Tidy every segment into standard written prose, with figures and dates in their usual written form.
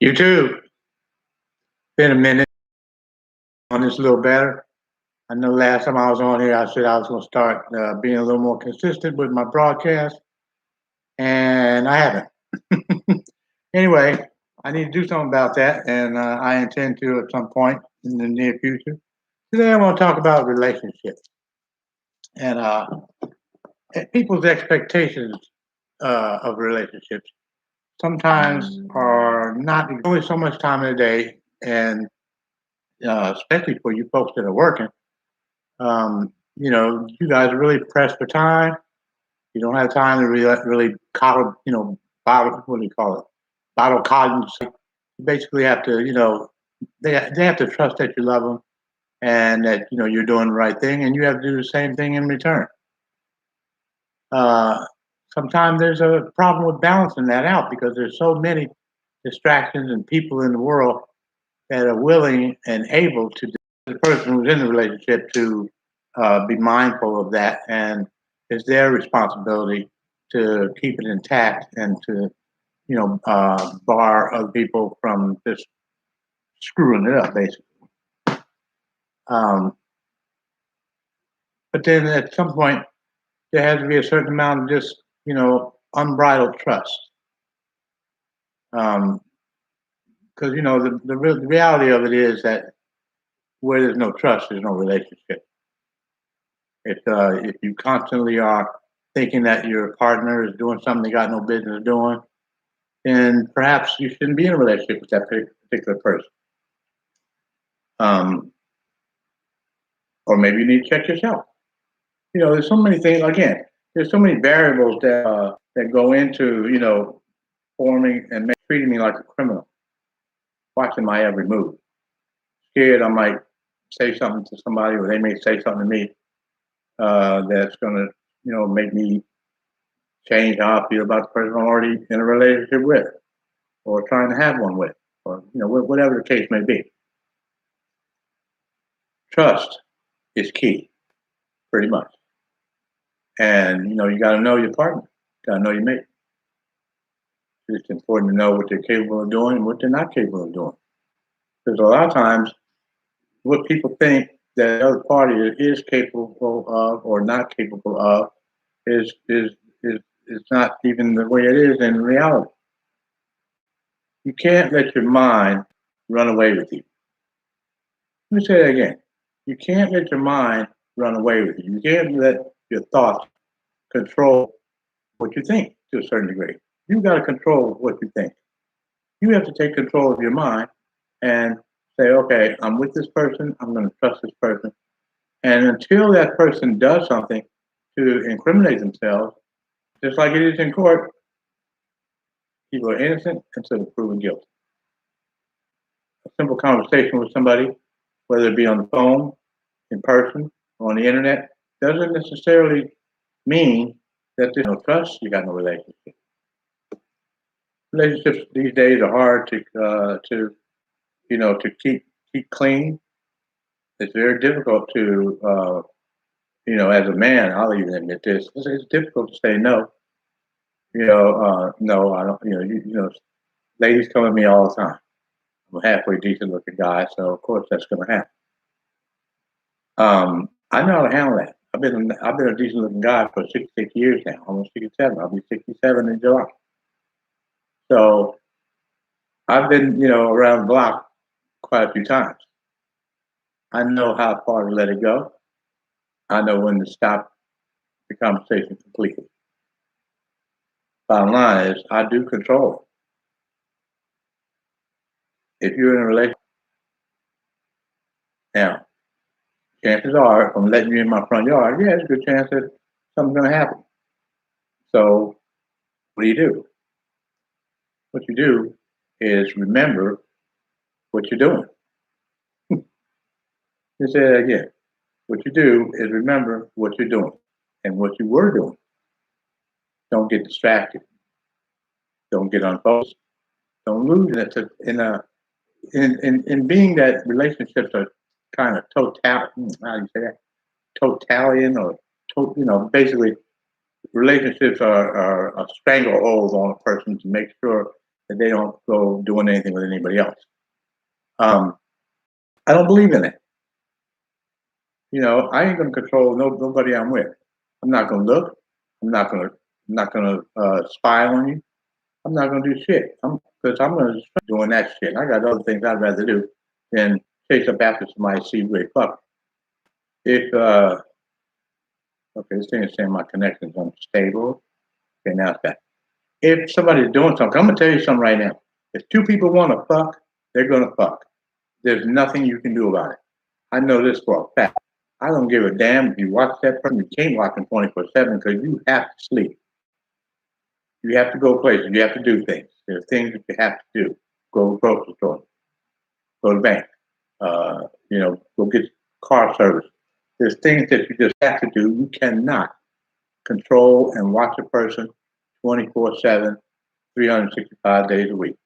You too. Been a minute on this a little better. I know last time I was on here, I said I was going to start being a little more consistent with my broadcast, and I haven't. Anyway, I need to do something about that, and I intend to at some point in the near future. Today, I want to talk about relationships and people's expectations of relationships. Sometimes are not only so much time in a day, and especially for you folks that are working. You guys are really pressed for time. You don't have time to really coddle, bottle, what do you call it? Bottle cotton. You basically have to, they have to trust that you love them and that, you're doing the right thing, and you have to do the same thing in return. Uh, Sometimes there's a problem with balancing that out because there's so many distractions and people in the world that are willing and able to the person who's in the relationship to be mindful of that, and it's their responsibility to keep it intact and to bar other people from just screwing it up, basically. um, but then at some point there has to be a certain amount of just unbridled trust, because the reality of it is that where there's no trust there's no relationship. If you constantly are thinking that your partner is doing something they got no business doing, then perhaps you shouldn't be in a relationship with that particular person. Um, or maybe you need to check yourself. There's so many things. Again, there's so many variables that go into forming and treating me like a criminal, watching my every move. Scared I might say something to somebody, or they may say something to me that's going to make me change how I feel about the person I'm already in a relationship with, or trying to have one with, or whatever the case may be. Trust is key, pretty much, and you got to know your partner, got to know your mate. It's important to know what they're capable of doing and what they're not capable of doing, because a lot of times what people think that the other party is capable of or not capable of is not even the way it is in reality. You can't let your mind run away with you. Let me say that again. You can't let your mind run away with you. You can't let your thoughts control what you think to a certain degree. You've got to control what you think. You have to take control of your mind and say, okay, I'm with this person. I'm going to trust this person. And until that person does something to incriminate themselves, just like it is in court, people are innocent until they're proven guilty. A simple conversation with somebody, whether it be on the phone, in person, or on the internet, doesn't necessarily mean that there's no trust, you got no relationship. Relationships these days are hard to keep clean. It's very difficult to as a man, I'll even admit this. It's difficult to say no. No, I don't. Ladies come at me all the time. I'm a halfway decent looking guy, so of course that's going to happen. I know how to handle that. I've been a decent looking guy for 66 years now, almost 67. I'll be 67 in July. So I've been, around the block quite a few times. I know how far to let it go. I know when to stop the conversation completely. Bottom line is, I do control it. If you're in a relationship now, chances are, if I'm letting you in my front yard, yeah, there's a good chance that something's going to happen. So, what do? What you do is remember what you're doing. Let's say that again. What you do is remember what you're doing and what you were doing. Don't get distracted. Don't get unfocused. Don't lose it in being that relationships are kind of how do you say that? Totalitarian or basically relationships are a stranglehold on a person to make sure that they don't go doing anything with anybody else. I don't believe in it. I ain't gonna control nobody I'm with. I'm not gonna look. I'm not gonna spy on you. I'm not gonna do shit. Because I'm gonna start doing that shit. I got other things I'd rather do than chase up after somebody, see where they fuck. If okay, this thing is saying my connection's unstable. Okay, now it's back. If somebody's doing something, I'm gonna tell you something right now. If two people want to fuck, they're gonna fuck. There's nothing you can do about it. I know this for a fact. I don't give a damn if you watch that person. You can't watch them 24/7 because you have to sleep. You have to go places. You have to do things. There are things that you have to do. Go to the grocery store. Go to the bank. Go get car service. There's things that you just have to do. You cannot control and watch a person 24/7, 365 days a week.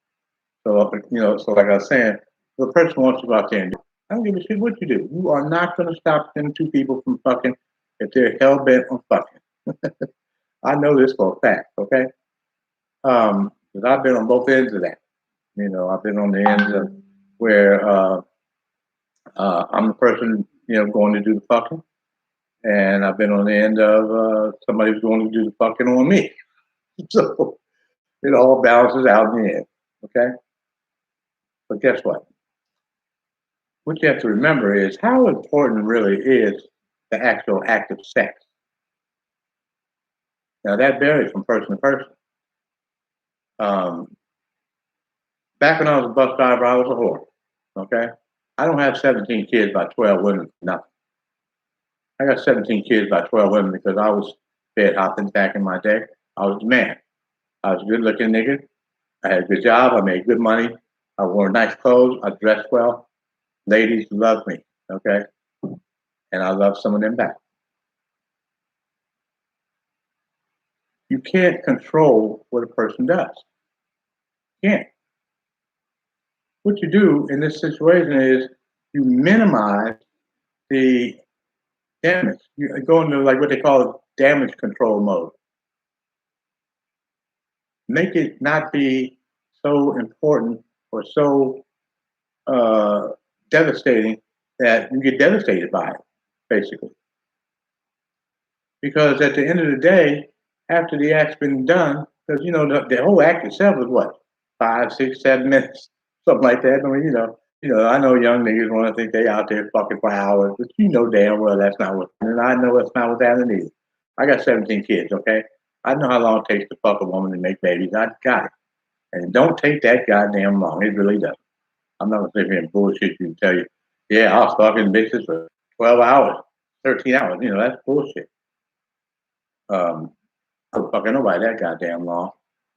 So like I was saying, if a person wants to go out there and do it, I don't give a shit what you do. You are not going to stop them two people from fucking if they're hell bent on fucking. I know this for a fact, okay? Because I've been on both ends of that. I've been on the ends of where I'm the person, going to do the fucking, and I've been on the end of somebody who's going to do the fucking on me. So it all balances out in the end, okay? But guess what? What you have to remember is how important really is the actual act of sex. Now that varies from person to person. Back when I was a bus driver, I was a whore. Okay, I don't have 17 kids by 12 women. Nothing. I got 17 kids by 12 women because I was fed hopping back in my day. I was a man. I was a good-looking nigga. I had a good job. I made good money. I wore nice clothes. I dressed well. Ladies loved me. Okay, and I loved some of them back. You can't control what a person does. You can't. What you do in this situation is you minimize the damage. You go into like what they call damage control mode. Make it not be so important or so devastating that you get devastated by it, basically. Because at the end of the day, after the act's been done, because the whole act itself is what 5, 6, 7 minutes, something like that. I mean, I know young niggas want to think they out there fucking for hours, but you know damn well that's not what. And I know that's not what's happening either. I got 17 kids, okay? I know how long it takes to fuck a woman to make babies. I got it, and it don't take that goddamn long. It really doesn't. I'm not gonna sit here and bullshit you and tell you, yeah, I was fucking bitches for 12 hours, 13 hours. That's bullshit. I was fucking nobody that goddamn long.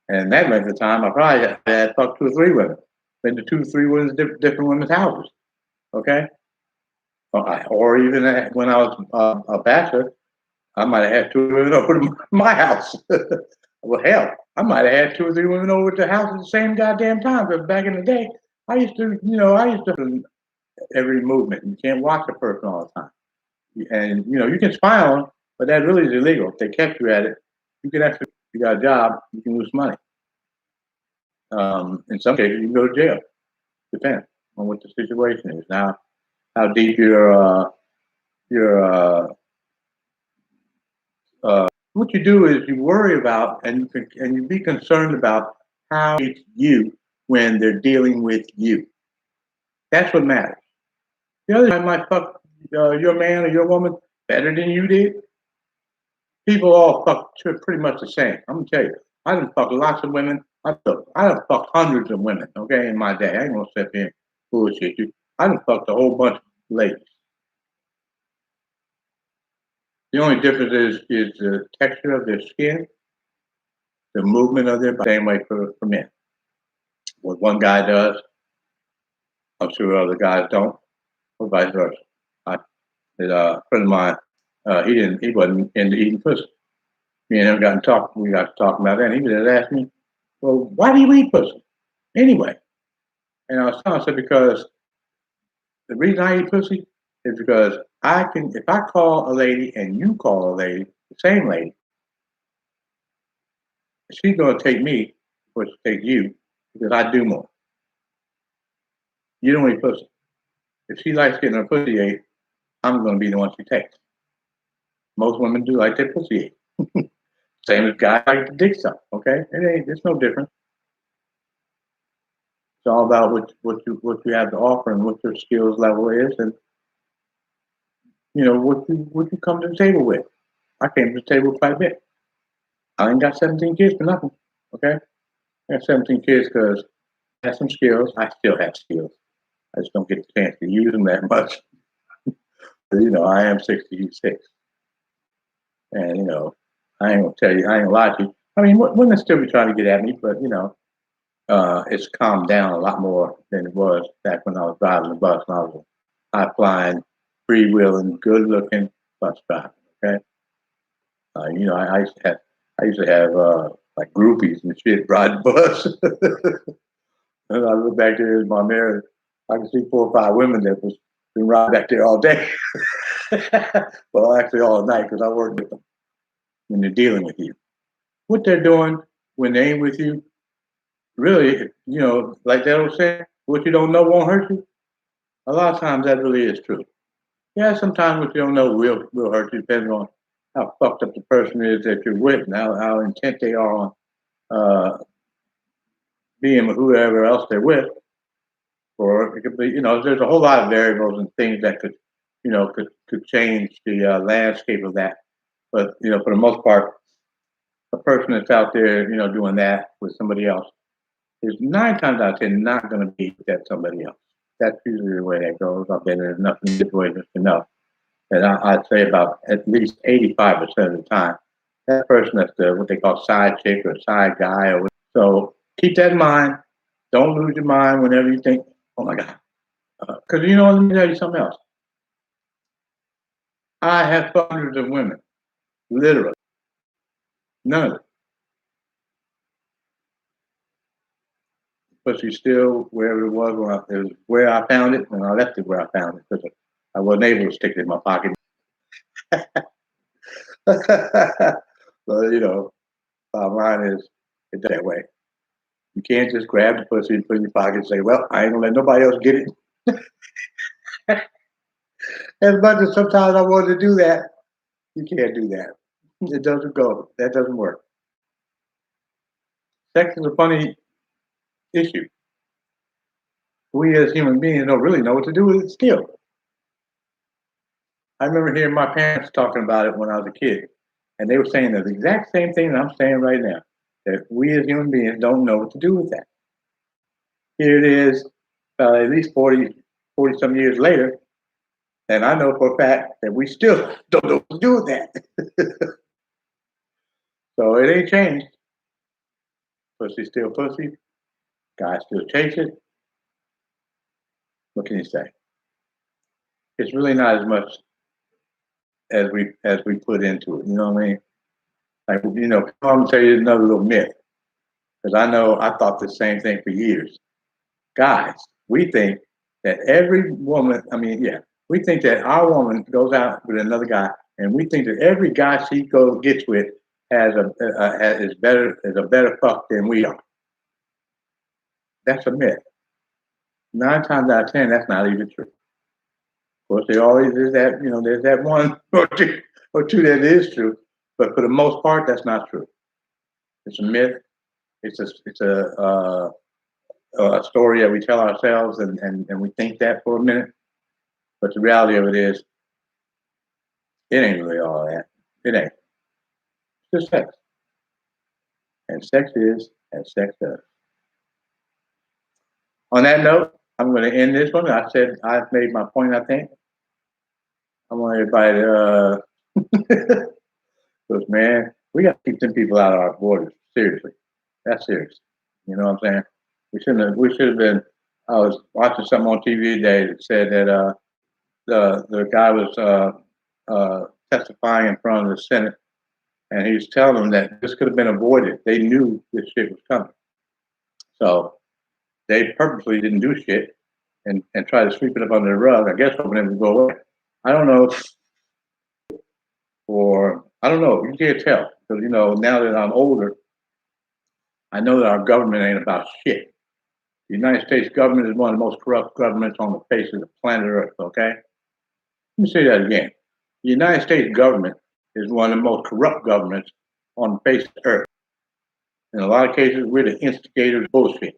And that length of time, I probably had fucked 2 or 3 women. Been to 2 or 3 women's different women's houses. Okay, or even when I was a bachelor, I might have had 2 women over to my house. Well, hell, I might have had 2 or 3 women over to the house at the same goddamn time. Because back in the day, I used to every movement. You can't watch a person all the time, and you can spy on them, but that really is illegal. If they catch you at it, you can actually, if you got a job, you can lose money. In some cases, you can go to jail. Depends on what the situation is. Now, how deep what you do is you worry about and you be concerned about how it's you when they're dealing with you. That's what matters. The other time might fuck your man or your woman better than you did. People all fuck pretty much the same. I'm gonna tell you, I done fucked lots of women. I done fucked hundreds of women. Okay, in my day, I ain't gonna sit here and bullshit you. I done fucked a whole bunch of ladies. The only difference is the texture of their skin, the movement of their body. Same way for men. What one guy does, I'm sure other guys don't, or vice versa. A friend of mine, he wasn't into eating pussy. Me and him we got to talking about that, and he just asked me, well, why do you eat pussy? Anyway. And I was telling him, I said, because the reason I eat pussy is because if I call a lady and you call a lady, the same lady, she's going to take me before she takes you. because I do more. You don't eat pussy. If she likes getting her pussy ate, I'm going to be the one she takes. Most women do like their pussy ate. Same as guys like the dick suck. Okay, it's no different. It's all about what you have to offer and what your skills level is, and what you come to the table with. I came to the table quite a bit. I ain't got 17 kids for nothing. Okay, I got 17 kids because I have some skills. I still have skills. I just don't get the chance to use them that much. I am 66, and I ain't gonna tell you, I ain't gonna lie to you. I mean, women still be trying to get at me, but it's calmed down a lot more than it was back when I was driving the bus and I was a high flying, free wheeling, good looking bus driver. Okay, I used to have like groupies and shit riding bus. And I look back there as my mirror, I can see 4 or 5 women that was been riding back there all day. Well, actually all night because I worked with them when they're dealing with you. What they're doing when they ain't with you, really, like that old saying, what you don't know won't hurt you. A lot of times that really is true. Yeah, sometimes what you don't know will hurt you, depending on how fucked up the person is that you're with and how intent they are on uh, being with whoever else they're with. Or it could be, there's a whole lot of variables and things that could change the landscape of that. But for the most part, a person that's out there, doing that with somebody else is 9 times out of 10 not going to be with that somebody else. That's usually the way that goes. I've been in enough situations to know. And I'd say about at least 85% of the time, that person that's what they call side chick or side guy. So keep that in mind. Don't lose your mind whenever you think, oh my God. Because let me tell you something else. I have hundreds of women, literally. None of them. But she's still wherever it was it was where I found it, and I left it where I found it because I wasn't able to stick it in my pocket. But bottom line is it's that way. You can't just grab the pussy and put it in your pocket and say, "Well, I ain't gonna let nobody else get it." As much as sometimes I want to do that, you can't do that. It doesn't go. That doesn't work. Sex is a funny issue. We as human beings don't really know what to do with it still. I remember hearing my parents talking about it when I was a kid, and they were saying the exact same thing that I'm saying right now, that we as human beings don't know what to do with that. Here it is, at least 40 some years later, and I know for a fact that we still don't know what to do with that. So it ain't changed. Pussy still pussy. Guys still chase it. What can you say? It's really not as much as we put into it. You know what I mean? Like I'm gonna tell you another little myth because I thought the same thing for years. Guys, we think that every woman. We think that our woman goes out with another guy, and we think that every guy she gets with is a better fuck than we are. That's a myth. 9 times out of 10, that's not even true. Of course, there always is that, there's that one or two that is true, but for the most part, that's not true. It's a myth. It's a story that we tell ourselves, and we think that for a minute. But the reality of it is, it ain't really all that. It ain't. It's just sex. And sex is as sex does. On that note, I'm going to end this one. I said I've made my point, I think. I want everybody to, because, man, we got to keep them people out of our borders. Seriously. That's serious. You know what I'm saying? We should have been, I was watching something on TV today that said that the guy was testifying in front of the Senate, and he was telling them that this could have been avoided. They knew this shit was coming. So they purposely didn't do shit and try to sweep it up under the rug, I guess hoping it would go away. I don't know. You can't tell. Because, now that I'm older, I know that our government ain't about shit. The United States government is one of the most corrupt governments on the face of the planet Earth, okay? Let me say that again. The United States government is one of the most corrupt governments on the face of the earth. In a lot of cases, we're the instigators of bullshit.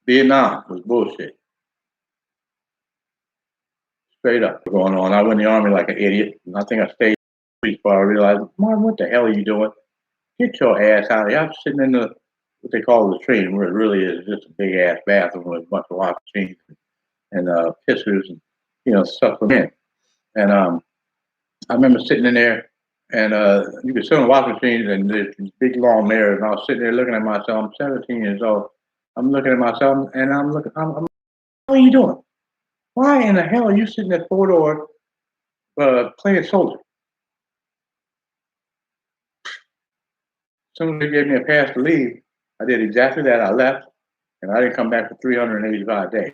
Vietnam was bullshit. Straight up going on. I went in the army like an idiot. And I think I stayed before I realized, Martin, what the hell are you doing? Get your ass out of here. I'm sitting in what they call the latrine, where it really is just a big ass bathroom with a bunch of wash machines and pissers and stuff for men. And I remember sitting in there, and you could sit on the washing machine, and there's these big long mirrors, and I was sitting there looking at myself. I'm 17 years old. I'm looking at myself, and I'm looking. I'm what are you doing? Why in the hell are you sitting at 4-door playing soldier? As soon as they gave me a pass to leave, I did exactly that. I left, and I didn't come back for 385 days.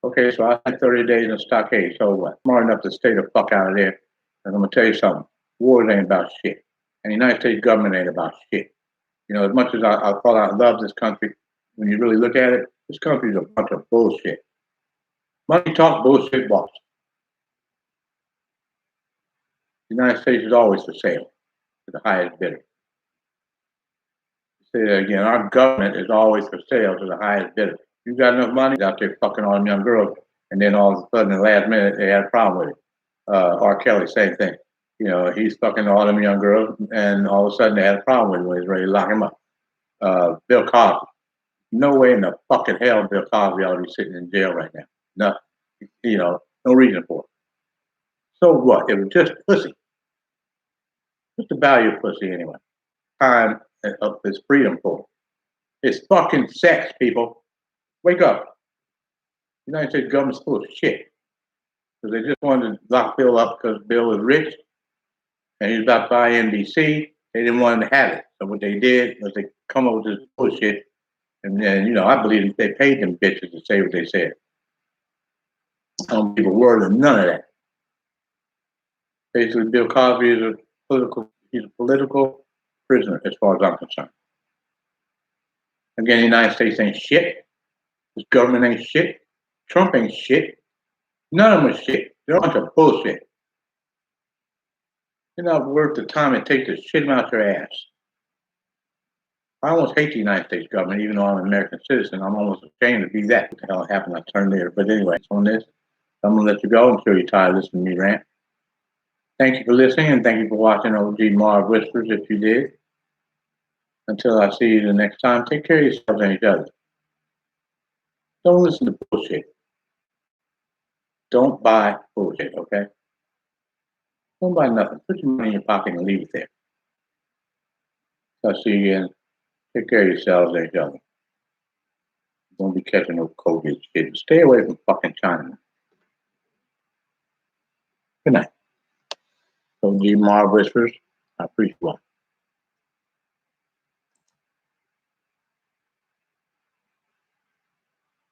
Okay, so I had 30 days in stockade. So what? Smart enough to stay the fuck out of there. And I'm gonna tell you something. Wars ain't about shit, and the United States government ain't about shit. As much as I thought I love this country, when you really look at it, this country is a bunch of bullshit. Money talk, bullshit walks. The United States is always for sale to the highest bidder. Say that again. Our government is always for sale to the highest bidder. You got enough money out there fucking all them young girls, and then all of a sudden, in the last minute, they had a problem with it. R. Kelly, same thing. He's fucking all them young girls, and all of a sudden they had a problem with it when he's ready to lock him up. Bill Cosby. No way in the fucking hell Bill Cosby ought to be sitting in jail right now. No, no reason for it. So what? It was just pussy. What's the value of pussy anyway? Time of his freedom for. It's fucking sex, people. Wake up. The United States government's full of shit. Because they just wanted to lock Bill up because Bill is rich and he's about to buy NBC. They didn't want him to have it. So what they did was they come up with this bullshit. And then, I believe they paid them bitches to say what they said. I don't believe a word of none of that. Basically, Bill Cosby is he's a political prisoner as far as I'm concerned. Again, the United States ain't shit. This government ain't shit. Trump ain't shit. None of them are shit. They're a bunch of bullshit. You're not worth the time it takes to shit them out your ass. I almost hate the United States government, even though I'm an American citizen. I'm almost ashamed to be that. What the hell happened? I turned there. But anyway, on this, I'm going to let you go. I'm sure you're tired of listening to me rant. Thank you for listening, and thank you for watching OG Marv Whispers if you did. Until I see you the next time, take care of yourselves and each other. Don't listen to bullshit. Don't buy bullshit, okay? Don't buy nothing. Put your money in your pocket and leave it there. I'll see you again. Take care of yourselves and each other. Don't be catching no COVID shit. Stay away from fucking China. Good night. OG Marv Whispers. I appreciate you.